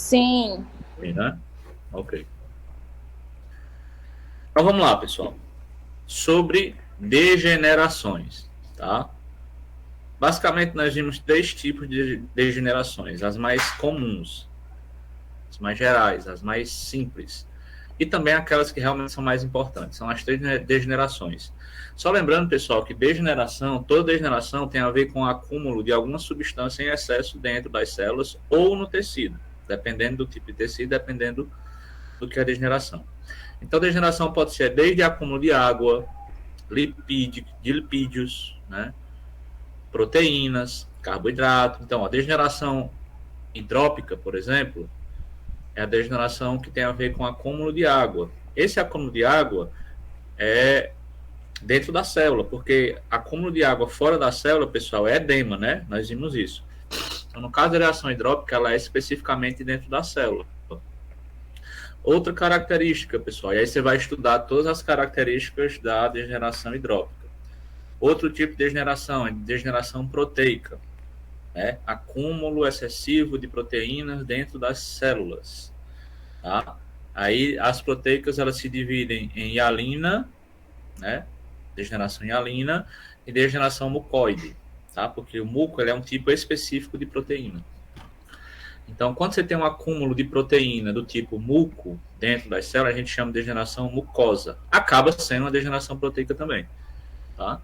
Sim. Sim, né? Ok. Então vamos lá, pessoal. Sobre degenerações, tá? Basicamente, nós vimos três tipos de degenerações: as mais comuns, as mais gerais, as mais simples, e também aquelas que realmente são mais importantes. São as três degenerações. Só lembrando, pessoal, que degeneração, toda degeneração tem a ver com o acúmulo de alguma substância em excesso dentro das células ou no tecido, dependendo do tipo de tecido, dependendo do que é a degeneração. Então, degeneração pode ser desde acúmulo de água, de lipídios, né? Proteínas, carboidrato. Então, a degeneração hidrópica, por exemplo, é a degeneração que tem a ver com acúmulo de água. Esse acúmulo de água é dentro da célula, porque acúmulo de água fora da célula, pessoal, é edema, né? Nós vimos isso. Então, no caso da reação hidrópica, ela é especificamente dentro da célula. Outra característica, pessoal, e aí você vai estudar todas as características da degeneração hidrópica. Outro tipo de degeneração é degeneração proteica, né? Acúmulo excessivo de proteínas dentro das células, tá? Aí as proteicas elas se dividem em hialina, né? Degeneração hialina e degeneração mucoide, tá? Porque o muco ele é um tipo específico de proteína. Então, quando você tem um acúmulo de proteína do tipo muco dentro das células, a gente chama de degeneração mucosa. Acaba sendo uma degeneração proteica também, tá?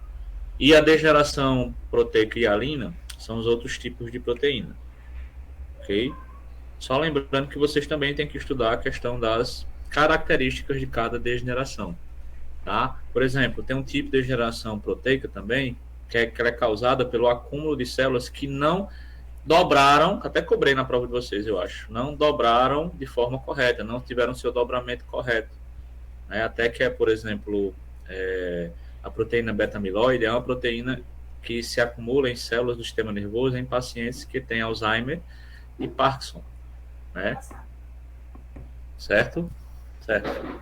E a degeneração proteica hialina são os outros tipos de proteína, ok? Só lembrando que vocês também têm que estudar a questão das características de cada degeneração, tá? Por exemplo, tem um tipo de degeneração proteica também, que ela é causada pelo acúmulo de células que não dobraram, até cobrei na prova de vocês, eu acho, não dobraram de forma correta, não tiveram seu dobramento correto, né? Até que é, por exemplo, a proteína beta-amiloide é uma proteína que se acumula em células do sistema nervoso em pacientes que têm Alzheimer e Parkinson, né? Certo? Certo.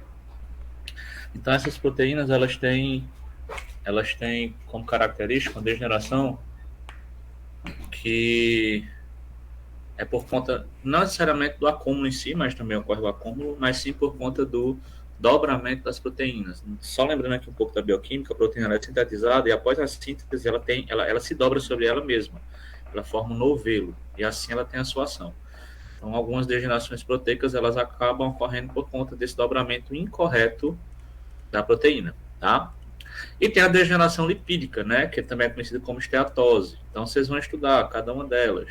Então essas proteínas elas têm como característica uma degeneração que é por conta não necessariamente do acúmulo em si, mas também ocorre o acúmulo, mas sim por conta do dobramento das proteínas. Só lembrando aqui um pouco da bioquímica, a proteína é sintetizada e após a síntese ela se dobra sobre ela mesma. Ela forma um novelo e assim ela tem a sua ação. Então, algumas degenerações proteicas elas acabam ocorrendo por conta desse dobramento incorreto da proteína, tá? E tem a degeneração lipídica, né, que também é conhecida como esteatose. Então, vocês vão estudar cada uma delas.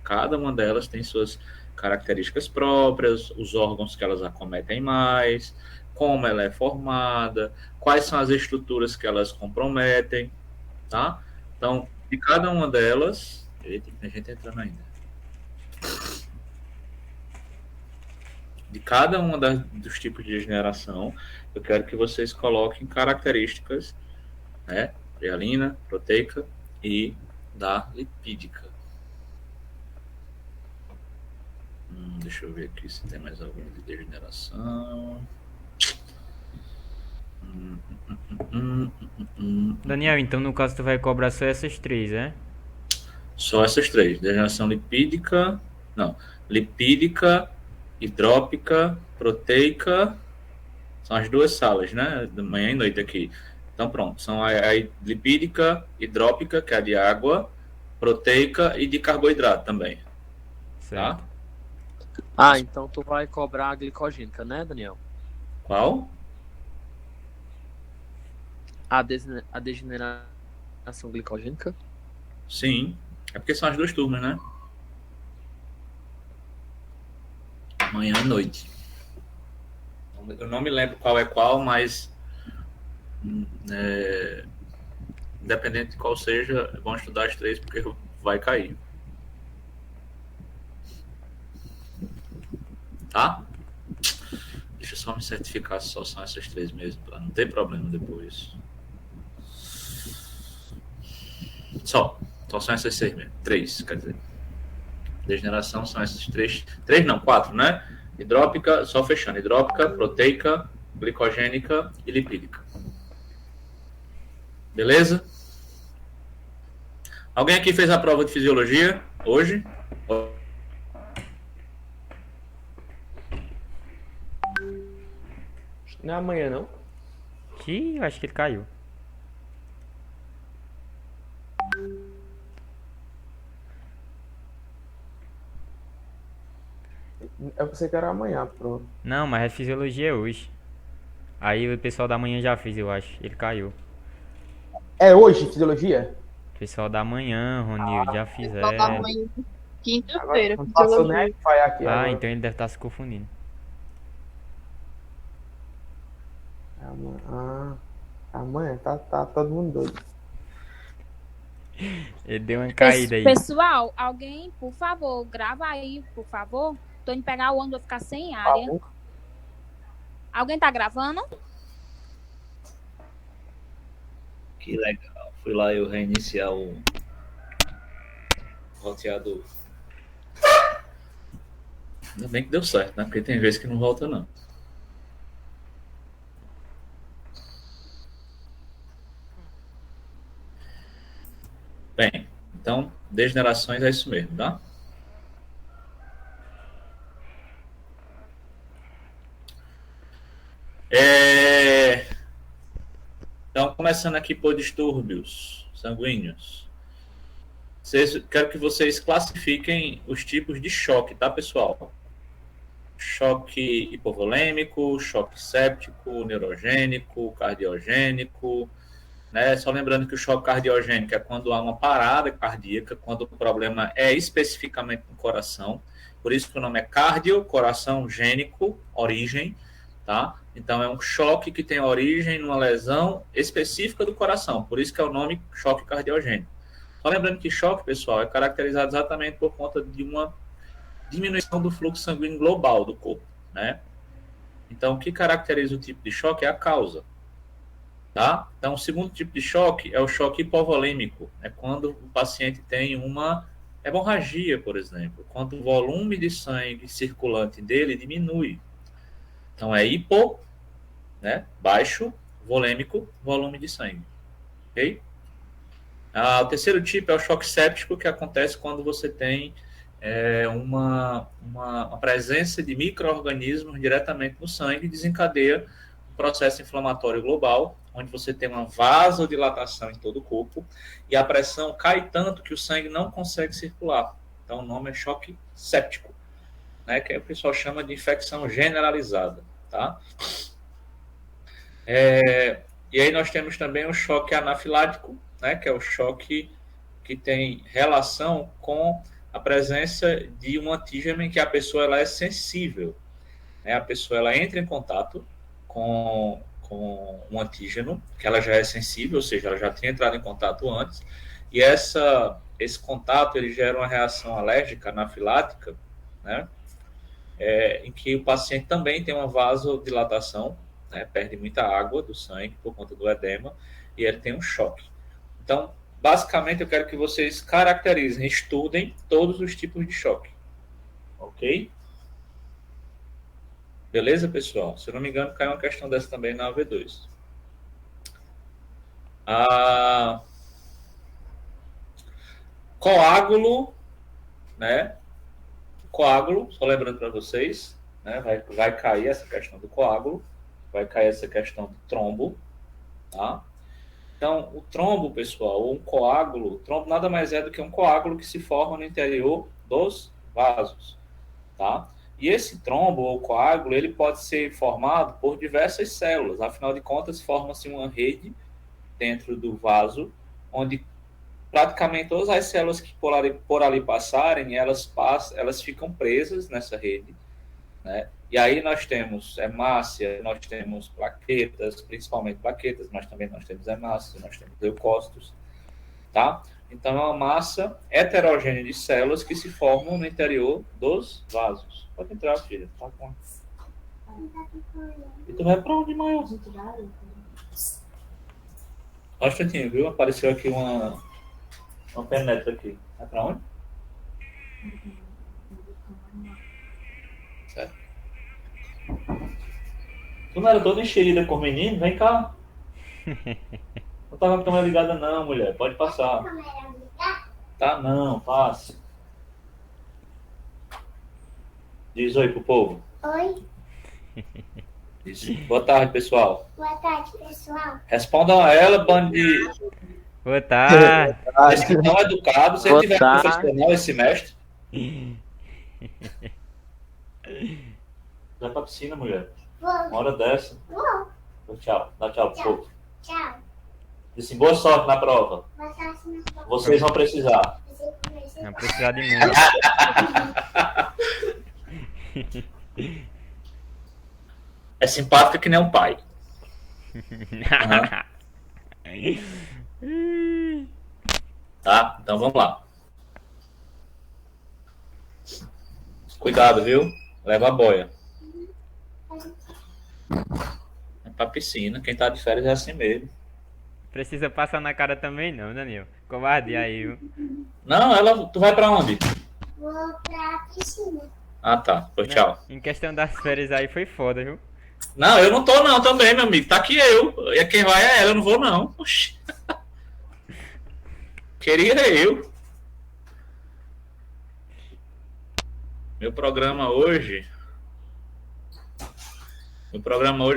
Cada uma delas tem suas características próprias, os órgãos que elas acometem mais, como ela é formada, quais são as estruturas que elas comprometem, tá? Então, de cada uma delas... Eita, tem gente entrando ainda. De cada uma dos tipos de degeneração, eu quero que vocês coloquem características, né? Hialina, proteica e da lipídica. Deixa eu ver aqui se tem mais alguma de degeneração. Daniel, então no caso tu vai cobrar só essas três, é? Só essas três. Degeneração lipídica. Não. Lipídica, hidrópica, proteica. São as duas salas, né? De manhã e noite aqui. Então pronto. São a lipídica, hidrópica, que é a de água, proteica e de carboidrato também. Tá? Certo. Ah, então tu vai cobrar a glicogênica, né, Daniel? Qual? A degeneração glicogênica? Sim. É porque são as duas turmas, né? Manhã e noite. Eu não me lembro qual é qual, mas independente de qual seja, é bom estudar as três porque vai cair. Tá? Deixa eu só me certificar se só são essas três mesmo, para não ter problema depois. Só são essas seis mesmo. Três, quer dizer. Degeneração são essas três. Três não, quatro, né? Hidrópica, só fechando. Hidrópica, proteica, glicogênica e lipídica. Beleza? Alguém aqui fez a prova de fisiologia hoje? Não é amanhã, não? Que eu acho que ele caiu. Eu pensei que era amanhã, pronto. Não, mas a fisiologia é hoje. Aí o pessoal da manhã já fez, eu acho. Ele caiu. É hoje, fisiologia? O pessoal da manhã, Ronildo, já Só dá fizeram. amanhã, Agora quinta-feira, não passou nem a fisiologia. Wi-Fi aqui Ah, agora. então ele deve estar se confundindo. Amanhã, tá todo mundo doido. Ele deu uma caída aí. Pessoal, alguém, por favor, grava aí, por favor. Tô indo pegar o ônibus, vou ficar sem área. Alguém tá gravando? Que legal. Fui lá eu reiniciar o roteador. Ainda bem que deu certo, né? Porque tem vezes que não volta, não. Bem, então, degenerações é isso mesmo, tá? Então, começando aqui por distúrbios sanguíneos. Quero que vocês classifiquem os tipos de choque, tá, pessoal? Choque hipovolêmico, choque séptico, neurogênico, cardiogênico, né? Só lembrando que o choque cardiogênico é quando há uma parada cardíaca, quando o problema é especificamente no coração. Por isso que o nome é cardio, coração gênico, origem, tá? Então é um choque que tem origem numa lesão específica do coração. Por isso que é o nome choque cardiogênico. Só lembrando que choque, pessoal, é caracterizado exatamente por conta de uma diminuição do fluxo sanguíneo global do corpo, né? Então, o que caracteriza o tipo de choque é a causa, tá? Então, o segundo tipo de choque é o choque hipovolêmico, é quando o paciente tem uma hemorragia, por exemplo, quando o volume de sangue circulante dele diminui. Então, é hipo, né? Baixo, volêmico, volume de sangue, ok? O terceiro tipo é o choque séptico, que acontece quando você tem uma presença de micro-organismos diretamente no sangue, desencadeia um processo inflamatório global, onde você tem uma vasodilatação em todo o corpo e a pressão cai tanto que o sangue não consegue circular. Então, o nome é choque séptico, né, que o pessoal chama de infecção generalizada. Tá? E aí nós temos também o choque anafilático, né, que é o choque que tem relação com a presença de um antígeno em que a pessoa ela é sensível. Né? A pessoa ela entra em contato com um antígeno, que ela já é sensível, ou seja, ela já tinha entrado em contato antes, e esse contato ele gera uma reação alérgica anafilática, né? Em que o paciente também tem uma vasodilatação, né? Perde muita água do sangue por conta do edema, e ele tem um choque. Então, basicamente, eu quero que vocês caracterizem, estudem todos os tipos de choque. Ok? Beleza, pessoal? Se eu não me engano, caiu uma questão dessa também na AV2. Coágulo, né? Coágulo, só lembrando para vocês, né? Vai cair essa questão do coágulo, vai cair essa questão do trombo, tá? Então, o trombo, pessoal, ou um coágulo, o trombo nada mais é do que um coágulo que se forma no interior dos vasos, tá? E esse trombo ou coágulo, ele pode ser formado por diversas células, afinal de contas, forma-se uma rede dentro do vaso, onde praticamente todas as células que por ali passarem, elas ficam presas nessa rede, né? E aí nós temos hemácia, nós temos plaquetas, principalmente plaquetas, mas também nós temos hemácias, nós temos leucócitos, tá? Então é uma massa heterogênea de células que se formam no interior dos vasos. Pode entrar, filha. Tá com... E tu vai pra onde, maior? Só um instantinho, viu? Apareceu aqui uma penetra aqui. Vai pra onde? Certo. Tu não era toda encherida com o menino? Vem cá. Não tá com a câmera ligada não, mulher. Pode passar. Tá não, passa. Diz oi pro povo. Oi. Isso. Boa tarde, pessoal. Boa tarde, pessoal. Respondam a ela, bando de Boa tarde. esse não educado. Se ele Boa tiver tarde. profissional esse semestre. Vai pra piscina, mulher. Uma Vou. hora dessa. Tchau. Dá tchau pro povo. Tchau. Diz assim, boa sorte na prova. Boa tarde, meu povo. Vocês vão precisar. Você começa. Não precisar de muito. É simpática que nem um pai. Tá? Então vamos lá. Cuidado, viu? Leva a boia. É pra piscina. Quem tá de férias é assim mesmo. Precisa passar na cara também não, Danilo. Covardia aí, viu? Não, tu vai pra onde? Vou pra piscina. Ah, tá. Pois tchau. Em questão das férias aí foi foda, viu? Não, eu não tô não também, meu amigo. Tá aqui eu. E quem vai é ela, eu não vou não. Oxi. Queria eu. Meu programa hoje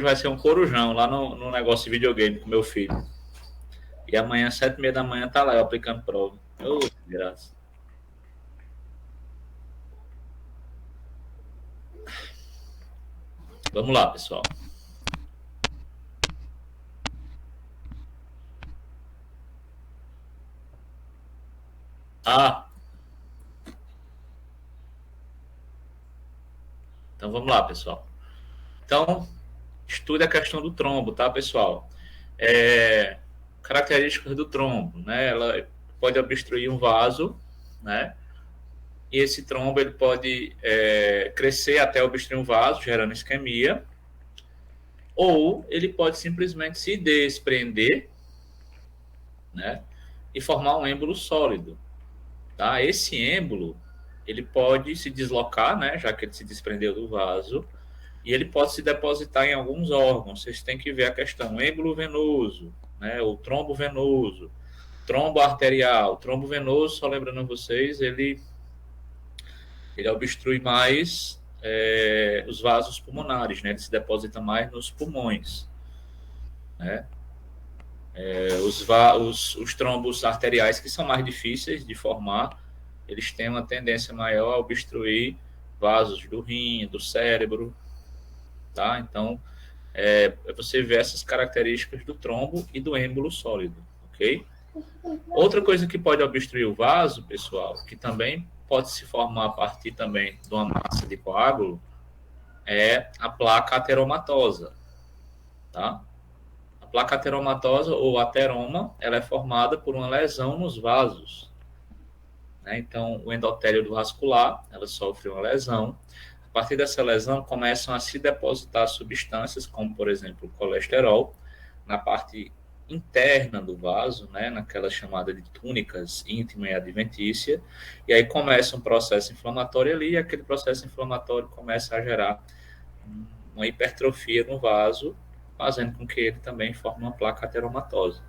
vai ser um corujão lá no negócio de videogame com meu filho. E amanhã, 7h30 da manhã, tá lá eu aplicando prova. Ô, que graça. Vamos lá, pessoal. Então vamos lá, pessoal. Então, estude a questão do trombo, tá, pessoal? Características do trombo, né? Ela pode obstruir um vaso, né? E esse trombo ele pode crescer até obstruir um vaso, gerando isquemia, ou ele pode simplesmente se desprender, né? E formar um êmbolo sólido, tá? Esse êmbolo ele pode se deslocar, né? Já que ele se desprendeu do vaso, e ele pode se depositar em alguns órgãos. Vocês têm que ver a questão êmbolo venoso, né? O trombo venoso, trombo arterial. Trombo venoso, só lembrando a vocês, ele obstrui mais os vasos pulmonares, né? Ele se deposita mais nos pulmões, né? Os trombos arteriais, que são mais difíceis de formar, eles têm uma tendência maior a obstruir vasos do rim, do cérebro, tá? Então, você vê essas características do trombo e do êmbolo sólido, ok? Outra coisa que pode obstruir o vaso, pessoal, que também pode se formar a partir também de uma massa de coágulo, é a placa ateromatosa, tá? A placa ateromatosa ou ateroma, ela é formada por uma lesão nos vasos, né? Então, o endotélio do vascular, ela sofre uma lesão. A partir dessa lesão, começam a se depositar substâncias, como, por exemplo, o colesterol, na parte interna do vaso, né, naquela chamada de túnicas íntima e adventícia, e aí começa um processo inflamatório ali, e aquele processo inflamatório começa a gerar uma hipertrofia no vaso, fazendo com que ele também forme uma placa ateromatosa.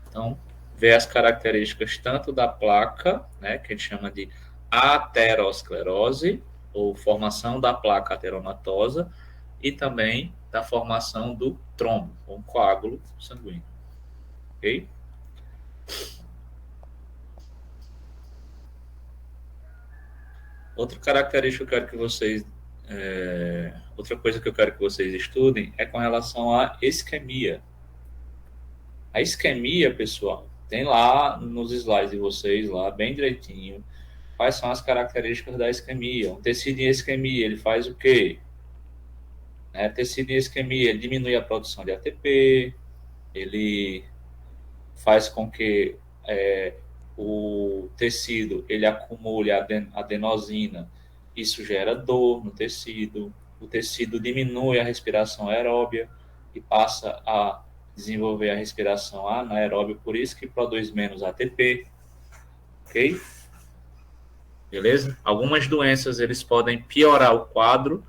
Então, vê as características tanto da placa, né, que a gente chama de aterosclerose, ou formação da placa ateromatosa, e também da formação do trombo, um coágulo sanguíneo. Ok? Outra característica que eu quero que vocês... outra coisa que eu quero que vocês estudem é com relação à isquemia. A isquemia, pessoal, tem lá nos slides de vocês, lá bem direitinho, quais são as características da isquemia. Um tecido em isquemia, ele faz o quê? Tecido em isquemia, ele diminui a produção de ATP, ele faz com que o tecido ele acumule adenosina, isso gera dor no tecido, o tecido diminui a respiração aeróbia e passa a desenvolver a respiração anaeróbia, por isso que produz menos ATP, ok? Beleza? Algumas doenças eles podem piorar o quadro,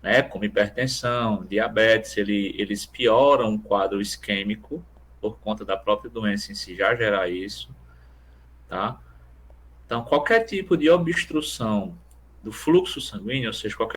né, como hipertensão, diabetes, eles pioram o quadro isquêmico por conta da própria doença em si já gerar isso, tá? Então, qualquer tipo de obstrução do fluxo sanguíneo, ou seja, qualquer